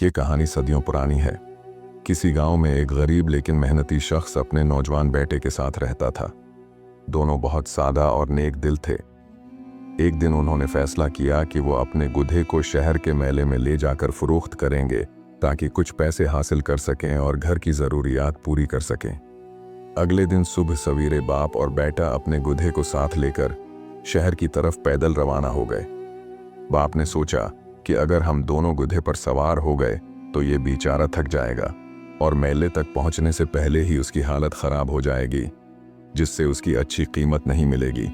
ये कहानी सदियों पुरानी है। किसी गांव में एक गरीब लेकिन मेहनती शख्स अपने नौजवान बेटे के साथ रहता था। दोनों बहुत सादा और नेक दिल थे। एक दिन उन्होंने फैसला किया कि वो अपने गधे को शहर के मेले में ले जाकर फरोख्त करेंगे ताकि कुछ पैसे हासिल कर सकें और घर की ज़रूरियात पूरी कर सकें। अगले दिन सुबह सवेरे बाप और बेटा अपने गधे को साथ लेकर शहर की तरफ पैदल रवाना हो गए। बाप ने सोचा कि अगर हम दोनों गधे पर सवार हो गए तो ये बेचारा थक जाएगा और मेले तक पहुंचने से पहले ही उसकी हालत खराब हो जाएगी, जिससे उसकी अच्छी कीमत नहीं मिलेगी।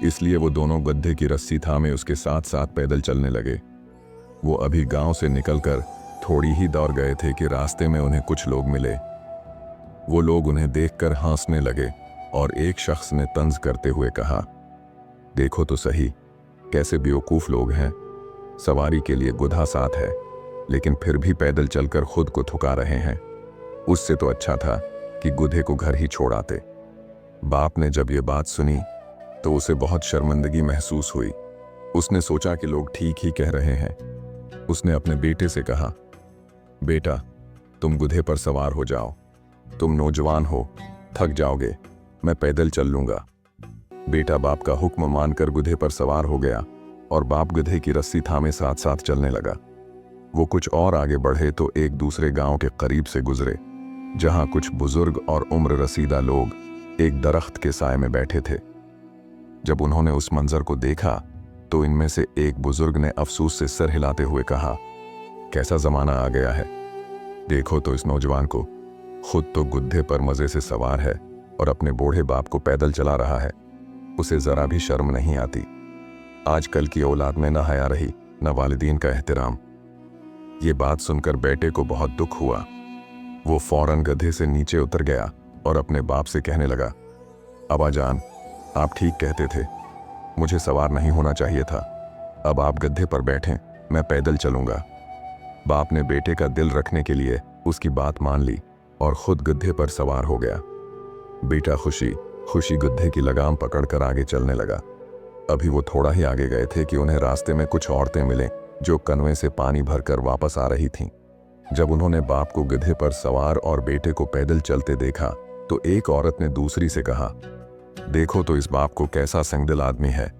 इसलिए वो दोनों गधे की रस्सी थामे उसके साथ साथ पैदल चलने लगे। वो अभी गांव से निकलकर थोड़ी ही दौड़ गए थे कि रास्ते में उन्हें कुछ लोग मिले। वो लोग उन्हें देखकर हंसने लगे और एक शख्स ने तंज करते हुए कहा, देखो तो सही, कैसे बेवकूफ लोग हैं। सवारी के लिए गधा साथ है लेकिन फिर भी पैदल चलकर खुद को थका रहे हैं। उससे तो अच्छा था कि गधे को घर ही छोड़ आते। बाप ने जब ये बात सुनी तो उसे बहुत शर्मिंदगी महसूस हुई। उसने सोचा कि लोग ठीक ही कह रहे हैं। उसने अपने बेटे से कहा, बेटा, तुम गधे पर सवार हो जाओ। तुम नौजवान हो, थक जाओगे, मैं पैदल चल लूंगा। बेटा बाप का हुक्म मानकर गधे पर सवार हो गया और बाप गधे की रस्सी थामे साथ साथ चलने लगा। वो कुछ और आगे बढ़े तो एक दूसरे गांव के करीब से गुजरे, जहां कुछ बुजुर्ग और उम्र रसीदा लोग एक दरख्त के साए में बैठे थे। जब उन्होंने उस मंजर को देखा तो इनमें से एक बुजुर्ग ने अफसोस से सर हिलाते हुए कहा, कैसा जमाना आ गया है। देखो तो इस नौजवान को, खुद तो गधे पर मजे से सवार है और अपने बूढ़े बाप को पैदल चला रहा है। उसे जरा भी शर्म नहीं आती। आजकल की औलाद में न हया रही, न वालिदीन का एहतराम। ये बात सुनकर बेटे को बहुत दुख हुआ। वो फौरन गधे से नीचे उतर गया और अपने बाप से कहने लगा, अब्बा जान, आप ठीक कहते थे, मुझे सवार नहीं होना चाहिए था। अब आप गधे पर बैठें, मैं पैदल चलूंगा। बाप ने बेटे का दिल रखने के लिए उसकी बात मान ली और खुद गधे पर सवार हो गया। बेटा खुशी खुशी गधे की लगाम पकड़कर आगे चलने लगा। अभी वो थोड़ा ही आगे गए थे कि उन्हें रास्ते में कुछ औरतें मिले जो कनवे से पानी भरकर वापस आ रही थीं। जब उन्होंने बाप को गधे पर सवार और बेटे को पैदल चलते देखा तो एक औरत ने दूसरी से कहा, देखो तो इस बाप को, कैसा संगदिल आदमी है।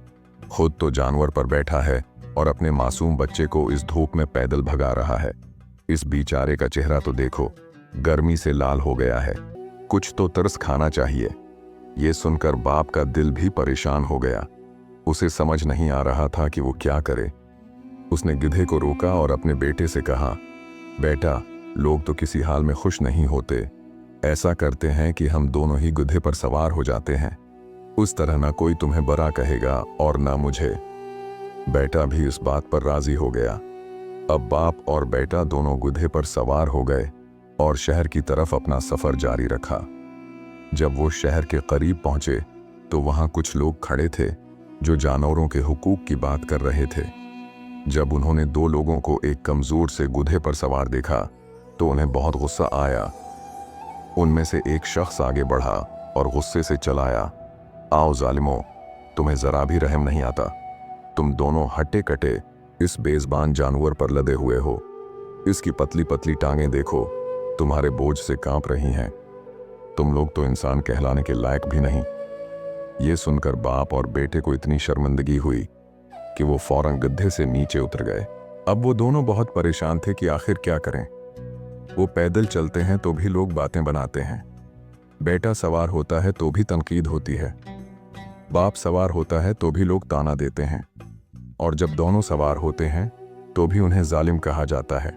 खुद तो जानवर पर बैठा है और अपने मासूम बच्चे को इस धूप में पैदल भगा रहा है। इस बेचारे का चेहरा तो देखो, गर्मी से लाल हो गया है। कुछ तो तरस खाना चाहिए। ये सुनकर बाप का दिल भी परेशान हो गया। उसे समझ नहीं आ रहा था कि वो क्या करे। उसने गधे को रोका और अपने बेटे से कहा, बेटा, लोग तो किसी हाल में खुश नहीं होते। ऐसा करते हैं कि हम दोनों ही गधे पर सवार हो जाते हैं। उस तरह ना कोई तुम्हें बुरा कहेगा और ना मुझे। बेटा भी इस बात पर राजी हो गया। अब बाप और बेटा दोनों गधे पर सवार हो गए और शहर की तरफ अपना सफर जारी रखा। जब वो शहर के करीब पहुंचे तो वहां कुछ लोग खड़े थे जो जानवरों के हुकूक की बात कर रहे थे। जब उन्होंने दो लोगों को एक कमजोर से गधे पर सवार देखा तो उन्हें बहुत गुस्सा आया। उनमें से एक शख्स आगे बढ़ा और गुस्से से चलाया, आओ जालिमो, तुम्हें जरा भी रहम नहीं आता। तुम दोनों हट्टे कटे इस बेज़बान जानवर पर लदे हुए हो। इसकी पतली पतली टांगें देखो, तुम्हारे बोझ से कांप रही हैं। तुम लोग तो इंसान कहलाने के लायक भी नहीं। ये सुनकर बाप और बेटे को इतनी शर्मिंदगी हुई कि वो फौरन गधे से नीचे उतर गए। अब वो दोनों बहुत परेशान थे कि आखिर क्या करें। वो पैदल चलते हैं तो भी लोग बातें बनाते हैं, बेटा सवार होता है तो भी तनकीद होती है, बाप सवार होता है तो भी लोग ताना देते हैं, और जब दोनों सवार होते हैं तो भी उन्हें जालिम कहा जाता है।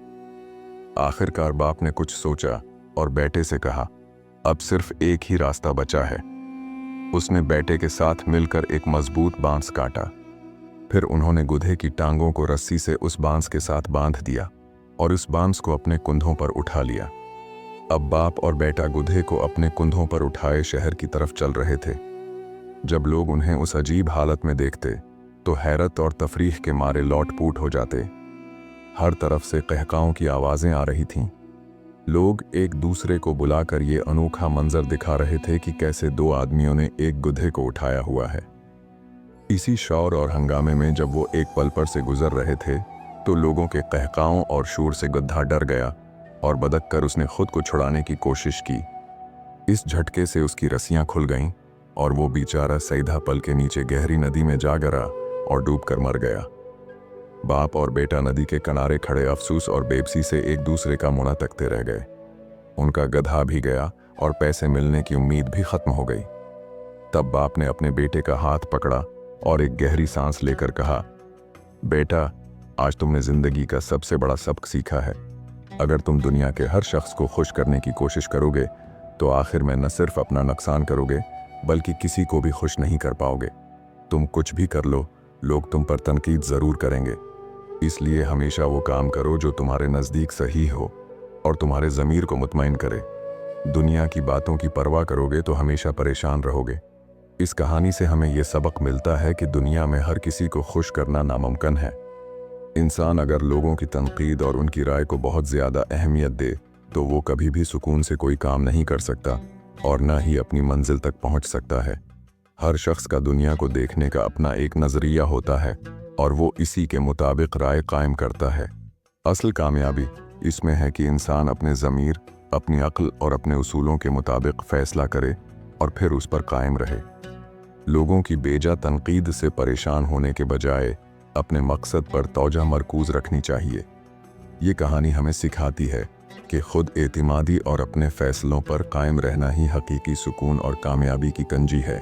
आखिरकार बाप ने कुछ सोचा और बेटे से कहा, अब सिर्फ एक ही रास्ता बचा है। उसने बेटे के साथ मिलकर एक मजबूत बांस काटा। फिर उन्होंने गधे की टांगों को रस्सी से उस बांस के साथ बांध दिया और उस बांस को अपने कुंधों पर उठा लिया। अब बाप और बेटा गधे को अपने कुंधों पर उठाए शहर की तरफ चल रहे थे। जब लोग उन्हें उस अजीब हालत में देखते तो हैरत और तफरीह के मारे लौट-पूट हो जाते। हर तरफ से कहकाओं की आवाजें आ रही थीं। लोग एक दूसरे को बुलाकर ये अनोखा मंजर दिखा रहे थे कि कैसे दो आदमियों ने एक गधे को उठाया हुआ है। इसी शौर और हंगामे में जब वो एक पल पर से गुजर रहे थे तो लोगों के कहकाओं और शोर से गधा डर गया और बदक कर उसने खुद को छुड़ाने की कोशिश की। इस झटके से उसकी रस्सियां खुल गईं और वो बेचारा सीधा पल के नीचे गहरी नदी में जा गिरा और डूबकर मर गया। बाप और बेटा नदी के किनारे खड़े अफसोस और बेबसी से एक दूसरे का मुंह तकते रह गए। उनका गधा भी गया और पैसे मिलने की उम्मीद भी खत्म हो गई। तब बाप ने अपने बेटे का हाथ पकड़ा और एक गहरी सांस लेकर कहा, बेटा, आज तुमने जिंदगी का सबसे बड़ा सबक सीखा है। अगर तुम दुनिया के हर शख्स को खुश करने की कोशिश करोगे तो आखिर में न सिर्फ अपना नुकसान करोगे बल्कि किसी को भी खुश नहीं कर पाओगे। तुम कुछ भी कर लो, लोग तुम पर तनकीद जरूर करेंगे। इसलिए हमेशा वो काम करो जो तुम्हारे नज़दीक सही हो और तुम्हारे ज़मीर को मुतमईन करे। दुनिया की बातों की परवाह करोगे तो हमेशा परेशान रहोगे। इस कहानी से हमें यह सबक मिलता है कि दुनिया में हर किसी को खुश करना नामुमकिन है। इंसान अगर लोगों की तनकीद और उनकी राय को बहुत ज़्यादा अहमियत दे तो वो कभी भी सुकून से कोई काम नहीं कर सकता और न ही अपनी मंजिल तक पहुंच सकता है। हर शख्स का दुनिया को देखने का अपना एक नज़रिया होता है और वो इसी के मुताबिक राय कायम करता है। असल कामयाबी इसमें है कि इंसान अपने ज़मीर, अपनी अक्ल और अपने उसूलों के मुताबिक फ़ैसला करे और फिर उस पर कायम रहे। लोगों की बेजा तनकीद से परेशान होने के बजाय अपने मकसद पर तौजा मरकूज़ रखनी चाहिए। ये कहानी हमें सिखाती है कि खुद एतिमादी और अपने फ़ैसलों पर कायम रहना ही हकीकी सुकून और कामयाबी की कंजी है।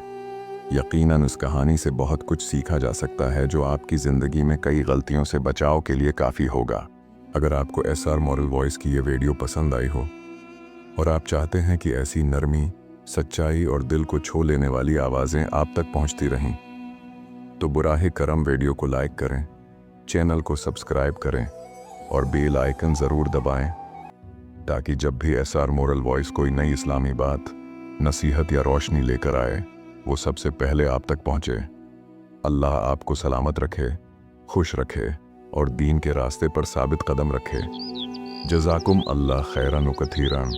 यकीनन उस कहानी से बहुत कुछ सीखा जा सकता है जो आपकी ज़िंदगी में कई गलतियों से बचाव के लिए काफ़ी होगा। अगर आपको SR मॉरल वॉइस की ये वीडियो पसंद आई हो और आप चाहते हैं कि ऐसी नरमी, सच्चाई और दिल को छू लेने वाली आवाज़ें आप तक पहुंचती रहें, तो बुराहे करम वीडियो को लाइक करें, चैनल को सब्सक्राइब करें और बेल आइकन ज़रूर दबाएं ताकि जब भी SR मॉरल वॉइस कोई नई इस्लामी बात, नसीहत या रोशनी लेकर आए वो सबसे पहले आप तक पहुँचे। अल्लाह आपको सलामत रखे, खुश रखे और दीन के रास्ते पर साबित कदम रखे। जज़ाकुम अल्लाह खैरन व कथीरन।